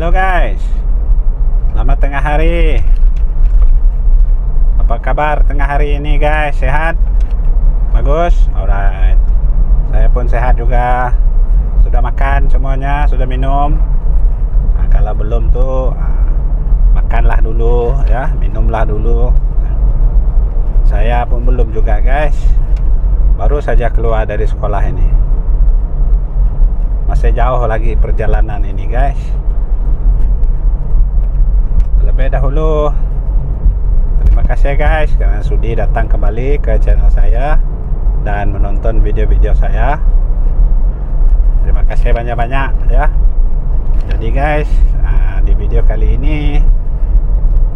Halo guys, selamat tengah hari. Apa kabar tengah hari ini guys? Sehat? Bagus? Alright. Saya pun sehat juga. Sudah makan semuanya? Sudah minum? Nah, kalau belum tuh makanlah dulu ya, minumlah dulu. Saya pun belum juga guys. Baru saja keluar dari sekolah ini. Masih jauh lagi perjalanan ini guys. Terlebih dahulu, terima kasih guys karena sudi datang kembali ke channel saya dan menonton video-video saya. Terima kasih banyak-banyak ya. Jadi guys, di video kali ini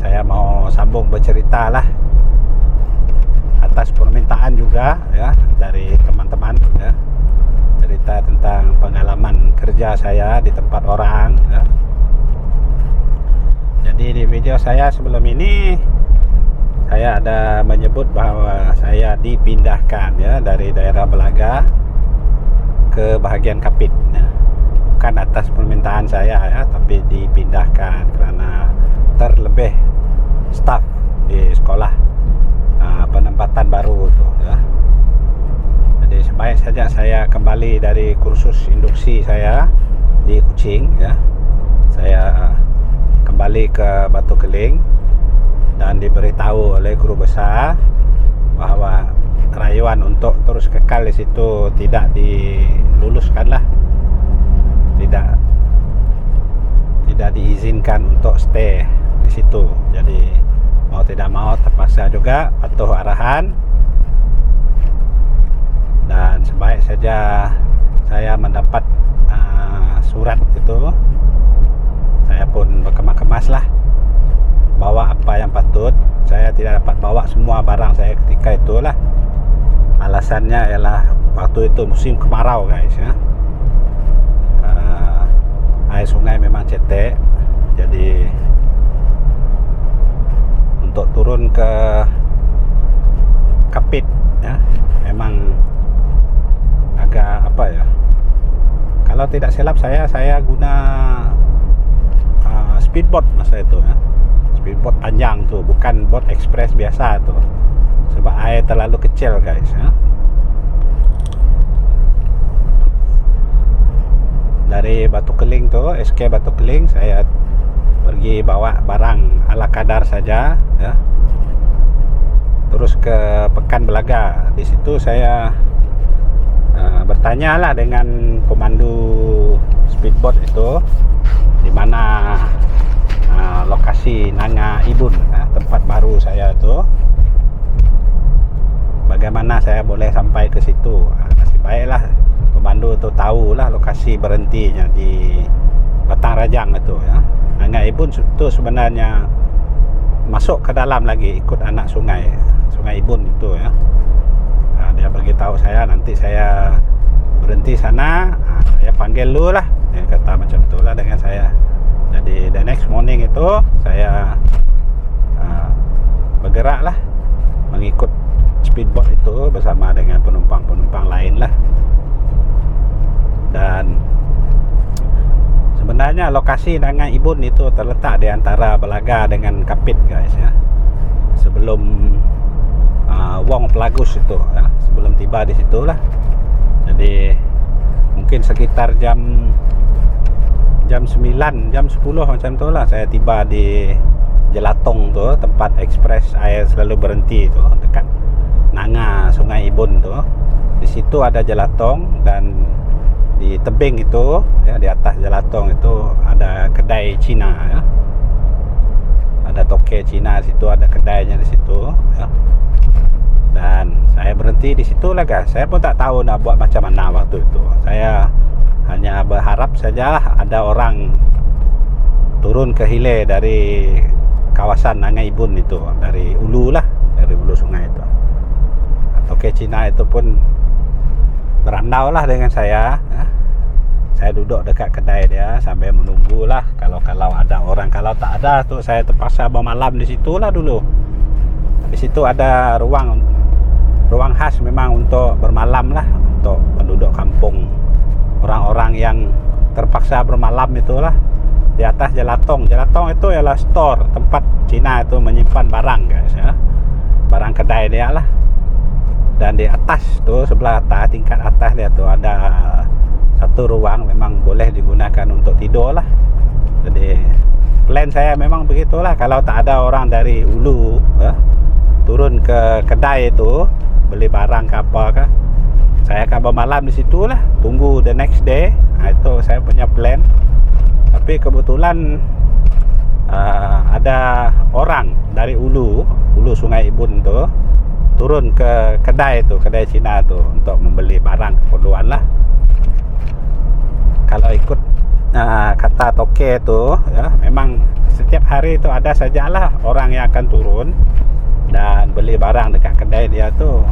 saya mau sambung bercerita lah atas permintaan juga ya dari teman-teman ya. Cerita tentang pengalaman kerja saya di tempat orang ya. Jadi di video saya sebelum ini saya ada menyebut bahwa saya dipindahkan ya dari daerah Belaga ke bahagian Kapit ya. Bukan atas permintaan saya ya, tapi dipindahkan karena terlebih staf di sekolah penempatan baru tuh ya. Jadi sebaik saja saya kembali dari kursus induksi saya di Kuching ya. Saya kembali ke Batu Keling dan diberitahu oleh guru besar bahwa rayuan untuk terus kekal di situ tidak diluluskan lah, tidak diizinkan untuk stay di situ. Jadi mau tidak mau terpaksa juga patuh arahan, dan sebaik saja saya mendapat surat itu, saya pun berkemas-kemas lah bawa apa yang patut. Saya tidak dapat bawa semua barang saya ketika itulah. Alasannya ialah waktu itu musim kemarau guys ya. Air sungai memang cetek, jadi untuk turun ke Kapit ya memang agak apa ya, kalau tidak silap saya guna speedboat masa itu ya. Speedboat panjang tuh, bukan boat express biasa tuh, sebab air terlalu kecil guys ya. Dari Batu Keling tuh, SK Batu Keling, saya pergi bawa barang ala kadar saja ya. Terus ke Pekan Belaga. Di situ saya bertanya lah dengan pemandu speedboat itu di mana lokasi Nanga Ibun tempat baru saya itu, bagaimana saya boleh sampai ke situ. Nasib baiklah pemandu itu tahulah lokasi berhentinya di Batang Rajang itu ya. Nanga Ibun itu sebenarnya masuk ke dalam lagi, ikut anak sungai Ibun itu ya. Dia beritahu saya nanti saya berhenti sana, saya panggil lu lah, dia kata macam itulah dengan saya. Jadi the next morning itu saya bergerak lah mengikut speedboat itu bersama dengan penumpang-penumpang lain lah. Dan sebenarnya lokasi Nanga Ibun itu terletak di antara Belaga dengan Kapit guys ya. Sebelum Wong Pelagus itu ya, sebelum tiba di situlah. Jadi mungkin sekitar jam 9, jam 10 macam tu lah saya tiba di Jelatong tu, tempat ekspres air selalu berhenti tu dekat Nanga Sungai Ibun tu. Di situ ada Jelatong, dan di tebing itu ya, di atas Jelatong itu ada kedai Cina ya. Ada toke Cina di situ, ada kedainya di situ ya. Dan saya berhenti di situ lah guys. Saya pun tak tahu nak buat macam mana waktu itu. Saya hanya berharap saja ada orang turun ke hilir dari kawasan Nanga Ibun itu, dari ulu lah, dari ulu sungai itu. Toke Cina itu pun berandau lah dengan saya ya. Saya duduk dekat kedai dia sambil menunggu lah kalau ada orang. Kalau tak ada tuh saya terpaksa bermalam di situ lah dulu. Di situ ada ruang khas memang untuk bermalam lah, untuk penduduk kampung, orang-orang yang terpaksa bermalam itulah. Di atas jelatong. Jelatong itu ialah store, tempat Cina itu menyimpan barang guys ya. Barang kedai dia lah. Dan di atas tuh, sebelah atas, tingkat atas dia tuh ada satu ruang memang boleh digunakan untuk tidur lah. Jadi plan saya memang begitulah, kalau tak ada orang dari Ulu turun ke kedai itu beli barang ke apa ke, saya akan bermalam di situ lah, tunggu the next day. Itu saya punya plan. Tapi kebetulan ada orang dari Ulu Sungai Ibun tu turun ke kedai tu, kedai Cina tu untuk membeli barang keperluan lah. Kalau ikut kata toke tu ya, memang setiap hari tu ada sajalah orang yang akan turun dan beli barang dekat kedai dia tu.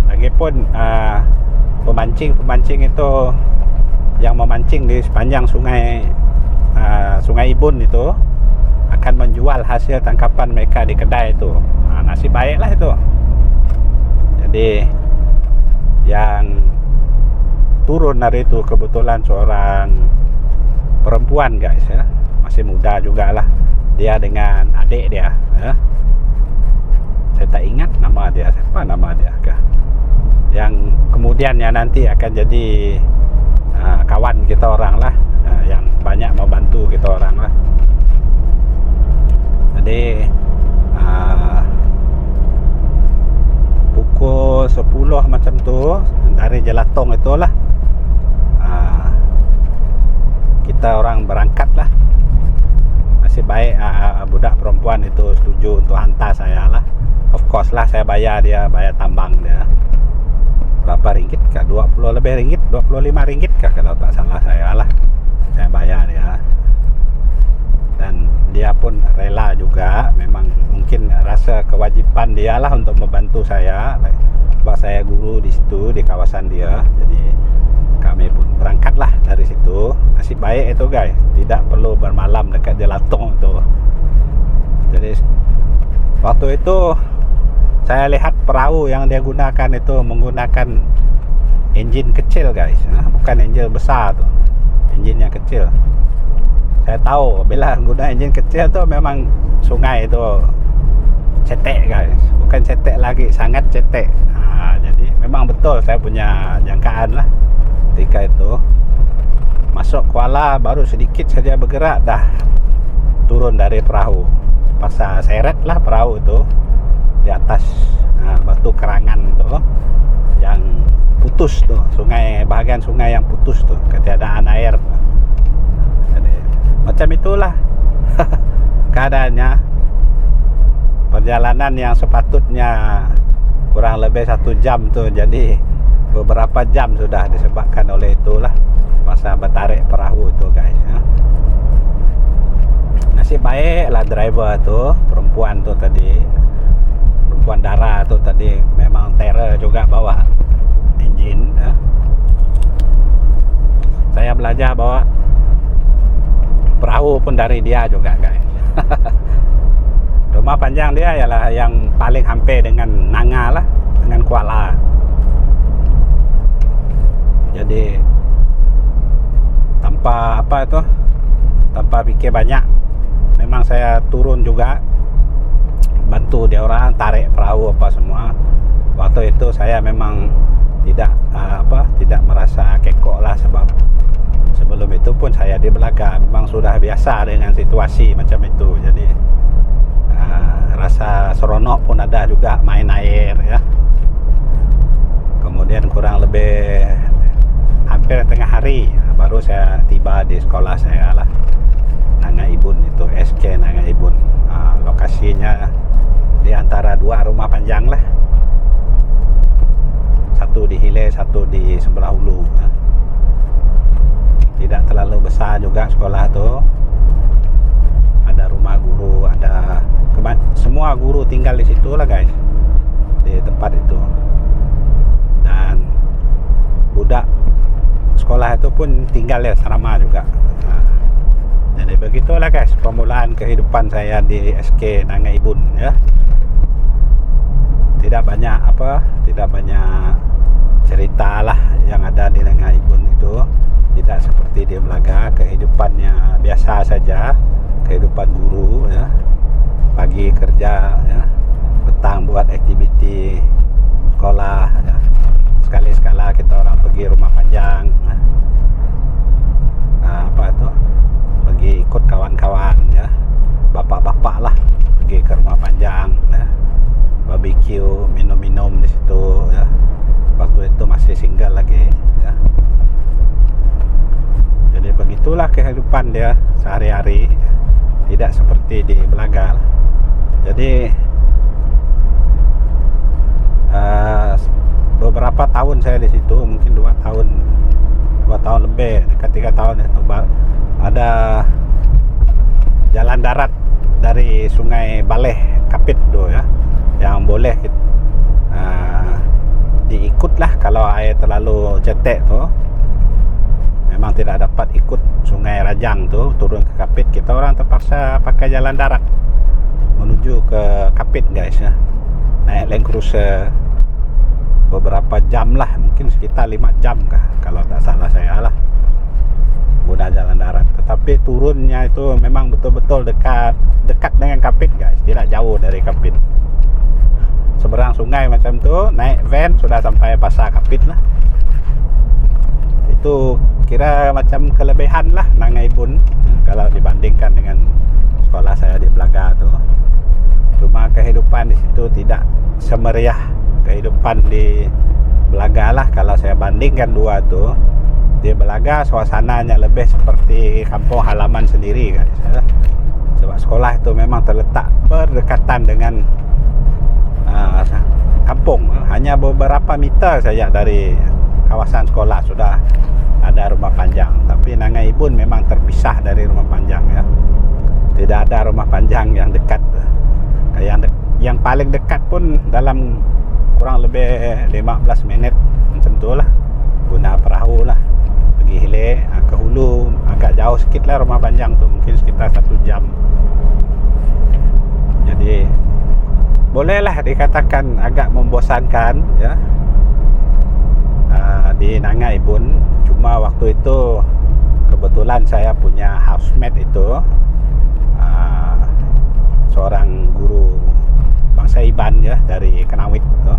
Lagipun pemancing itu yang memancing di sepanjang Sungai Ibun itu akan menjual hasil tangkapan mereka di kedai itu. Nasib baiklah itu. Jadi yang turun hari itu kebetulan seorang perempuan guys ya, masih muda jugalah. Dia dengan adik dia ya. Saya tak ingat nama dia, siapa nama dia kah? Yang kemudiannya nanti akan jadi kawan kita orang lah, yang banyak membantu kita orang lah. Jadi pukul 10 macam tu dari Jelatong itulah kita orang berangkat lah. Nasib baik budak perempuan itu setuju untuk hantar saya lah. Of course lah, saya bayar dia, bayar tambang dia. Berapa ringgit kah? 20 lebih ringgit, 25 ringgit kah kalau tak salah saya lah. Saya bayar dia. Dan dia pun rela juga, memang mungkin rasa kewajipan dia lah untuk membantu saya. Sebab saya guru di situ, di kawasan dia. Jadi kami pun berangkatlah dari situ. Nasib baik itu guys, tidak perlu bermalam dekat Jelatong itu. Jadi waktu itu saya lihat perahu yang dia gunakan itu menggunakan enjin kecil guys, bukan enjin besar tu, enjin yang kecil. Saya tahu bila guna enjin kecil tu memang sungai itu cetek guys, bukan cetek lagi, sangat cetek. Jadi memang betul saya punya jangkaan lah. Ketika itu masuk Kuala baru sedikit saja bergerak dah turun dari perahu. Pasal seret lah perahu itu di atas batu kerangan tu yang putus tu, sungai, bahagian sungai yang putus tu, ketiadaan air. Jadi macam itulah keadaannya. Perjalanan yang sepatutnya kurang lebih 1 jam tu jadi beberapa jam sudah disebabkan oleh itulah masa bertarik perahu tu guys ya. Nasib baiklah driver tu, perempuan tu tadi, perempuan Dara tu tadi memang terror juga bawa enjin ya. Saya belajar bawa perahu pun dari dia juga guys. Rumah panjang dia ialah yang paling hampir dengan Nanga lah, dengan Kuala. Jadi tanpa apa itu, tanpa fikir banyak, memang saya turun juga bantu dia orang tarik perahu apa semua. Waktu itu saya memang tidak merasa kekok lah, sebab sebelum itu pun saya di belakang memang sudah biasa dengan situasi macam itu. Jadi rasa seronok pun ada juga, main air ya. Kemudian kurang lebih hampir tengah hari baru saya tiba di sekolah saya lah, Nanga Ibun itu, SK Nanga Ibun. Lokasinya di antara 2 rumah panjang lah, satu di hilir, satu di sebelah hulu. Tidak terlalu besar juga sekolah tu. Ada rumah guru, ada semua guru tinggal di situ lah guys, di tempat itu. Dan budak sekolah itu pun tinggal ya asrama juga. Jadi begitulah guys permulaan kehidupan saya di SK Nanga Ibun ya. Tidak banyak cerita lah yang ada di Nanga Ibun itu. Tidak seperti di Melaga, kehidupannya biasa saja, kehidupan guru ya. Pagi kerja ya, petang buat aktiviti sekolah ya. Sekali-sekala kita orang pergi rumah panjang ya. Apa tu, pergi ikut kawan-kawan ya, bapak-bapak lah, pergi ke rumah panjang ya, barbecue, minum-minum di situ ya. Waktu itu masih single lagi ya. Jadi begitulah kehidupan dia sehari-hari, tidak seperti di Belaga. Jadi beberapa tahun saya di situ, mungkin 2 tahun lebih, dekat 3 tahun itu, ada jalan darat dari Sungai Baleh Kapit tu ya, yang boleh diikutlah kalau air terlalu cetek tu. Memang tidak dapat ikut Sungai Rajang tu turun ke Kapit, kita orang terpaksa pakai jalan darat menuju ke Kapit guys ya. Naik Land Cruiser beberapa jam lah, mungkin sekitar 5 jam kah kalau tak salah saya lah, guna jalan darat. Tetapi turunnya itu memang betul-betul dekat dengan Kapit guys, tidak jauh dari Kapit. Seberang sungai macam tu, naik van sudah sampai pasar Kapit lah. Itu kira macam kelebihan lah Nangai Bun kalau dibandingkan dengan sekolah saya di Belaga tu. Cuma kehidupan di situ tidak semeriah kehidupan di Belaga lah. Kalau saya bandingkan dua tu, di Belaga suasananya lebih seperti kampung halaman sendiri guys ya. Sebab sekolah itu memang terletak berdekatan dengan kampung, hanya beberapa meter saja dari kawasan sekolah sudah ada rumah panjang. Tapi Nangai Bun memang terpisah dari rumah panjang ya. Tidak ada rumah panjang yang dekat. Yang paling dekat pun dalam kurang lebih 15 minit macam tu lah, guna perahu lah, pergi hilir ke hulu. Agak jauh sikit lah rumah panjang tu, mungkin sekitar 1 jam. Jadi bolehlah dikatakan agak membosankan ya di Nangai Bun. Cuma waktu itu kebetulan saya punya housemate itu seorang guru bangsa Iban ya, dari Kenawit tu.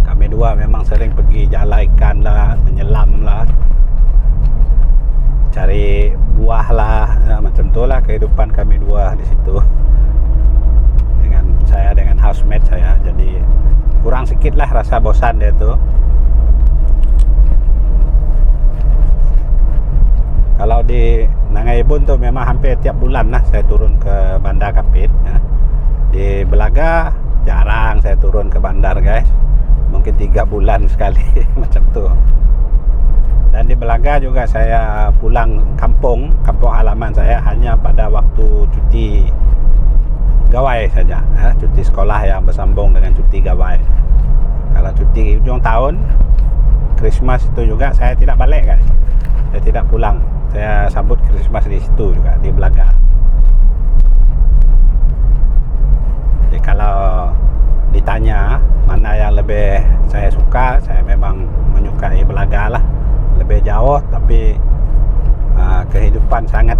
Kami dua memang sering pergi jala ikan lah, menyelam lah, cari buah lah ya, macam tu lah kehidupan kami dua di situ. Dengan housemate saya, jadi kurang sikit lah rasa bosan dia tu. Kalau di Nangai Bun tu memang hampir tiap bulan lah saya turun ke Bandar Kapit ya. Di Belaga jarang saya turun ke bandar guys, mungkin 3 bulan sekali macam tu. Dan di Belaga juga saya pulang kampung halaman saya hanya pada waktu cuti gawai saja ya, cuti sekolah yang bersambung dengan cuti gawai. Kalau cuti hujung tahun, Christmas itu juga saya tidak balik guys, saya tidak pulang, saya sambut Christmas di situ juga, di Belaga. Jadi kalau ditanya mana yang lebih saya suka, saya memang menyukai Belaga lah, lebih jauh tapi kehidupan sangat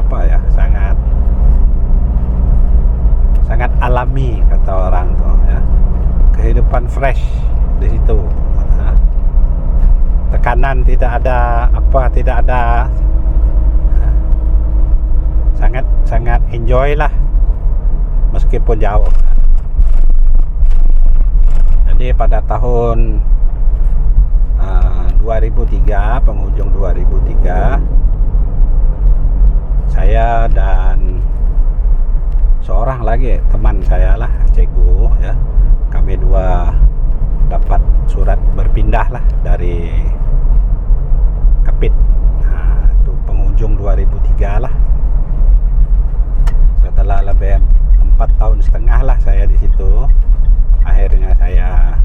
apa ya, sangat alami kata orang tu ya. Kehidupan fresh di situ ya. Tekanan tidak ada tidak ada ya. Sangat enjoy lah meskipun jauh. Jadi pada tahun 2003, penghujung 2003, saya dan seorang lagi teman saya lah, cikgu ya, kami dua dapat surat berpindah lah dari Kapit. Itu penghujung 2003 lah. Setelah lebih 4 tahun setengah lah saya di situ, akhirnya saya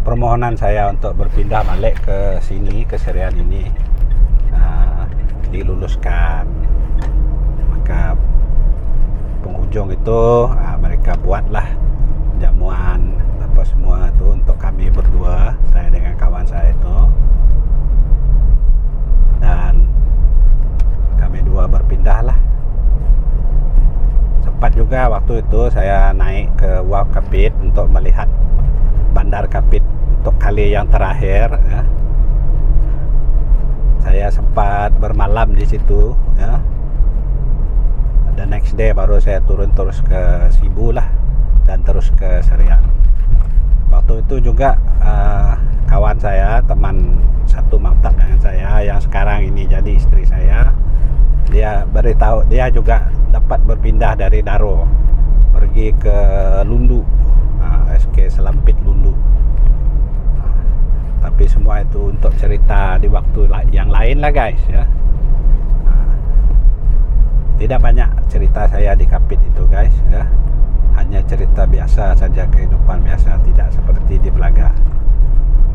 permohonan saya untuk berpindah balik ke sini, ke Serian ini diluluskan. Maka penghujung itu mereka buatlah jamuan apa semua itu untuk kami berdua, saya dengan kawan saya itu. itu saya naik ke Wak Kapit untuk melihat Bandar Kapit untuk kali yang terakhir ya. Saya sempat bermalam di situ ya. The next day baru saya turun terus ke Sibu lah, dan terus ke Serian. Waktu itu juga kawan saya, teman satu maktab dengan saya yang sekarang ini jadi istri saya, dia beritahu dia juga dapat berpindah dari Daro pergi ke Lundu, SK Selampit Lundu. Tapi semua itu untuk cerita di waktu yang lain lah guys ya. Tidak banyak cerita saya di Kapit itu guys ya. Hanya cerita biasa saja, kehidupan biasa, tidak seperti di Belaga.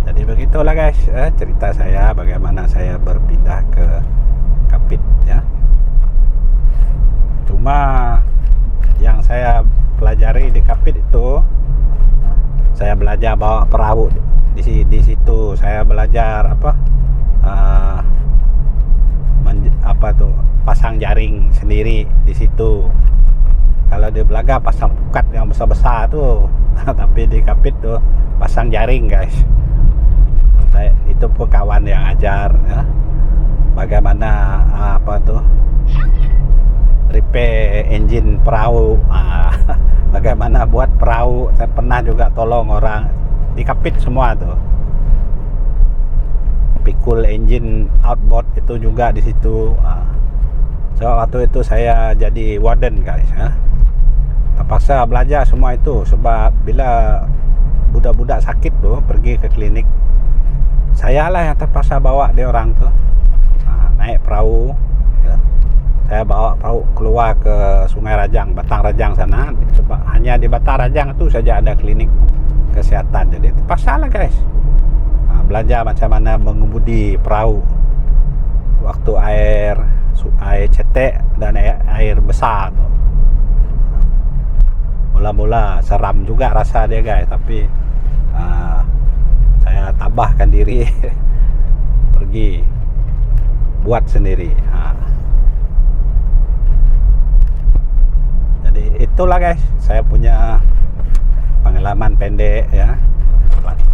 Jadi begitulah guys cerita saya bagaimana saya berpindah ke Kapit ya. Cuma yang saya pelajari di Kapit itu, saya belajar bawa perahu di situ. Saya belajar pasang jaring sendiri di situ. Kalau di Belaga pasang pukat yang besar-besar tuh tapi di Kapit tuh pasang jaring guys. Itu pun kawan yang ajar ya, bagaimana repair engine perahu, bagaimana buat perahu. Saya pernah juga tolong orang di Kapit semua tuh. Pikul engine outboard itu juga di situ. So waktu itu saya jadi warden guys ya. Terpaksa belajar semua itu sebab bila budak-budak sakit tuh pergi ke klinik, saya lah yang terpaksa bawa dia orang tuh naik perahu ya. Saya bawa perahu keluar ke Sungai Rajang, Batang Rajang sana, sebab hanya di Batang Rajang itu saja ada klinik kesehatan. Jadi terpaksa lah guys belajar macam mana mengemudi perahu waktu air cetek dan air besar tuh. Mula-mula seram juga rasa dia guys, tapi saya tabahkan diri pergi buat sendiri. Jadi itulah guys saya punya pengalaman pendek ya,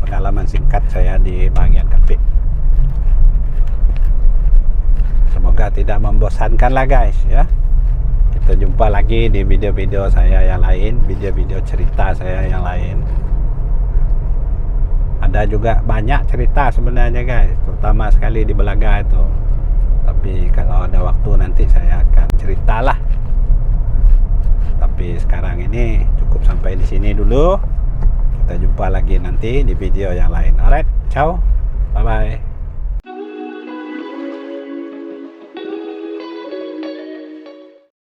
pengalaman singkat saya di bagian Kapit. Semoga tidak membosankan lah guys ya. Kita jumpa lagi di video-video saya yang lain, video-video cerita saya yang lain. Ada juga banyak cerita sebenarnya guys, terutama sekali di Belaga itu. Tapi kalau ada waktu nanti saya akan ceritalah. Tapi sekarang ini cukup sampai di sini dulu. Kita jumpa lagi nanti di video yang lain. Alright, ciao, bye bye.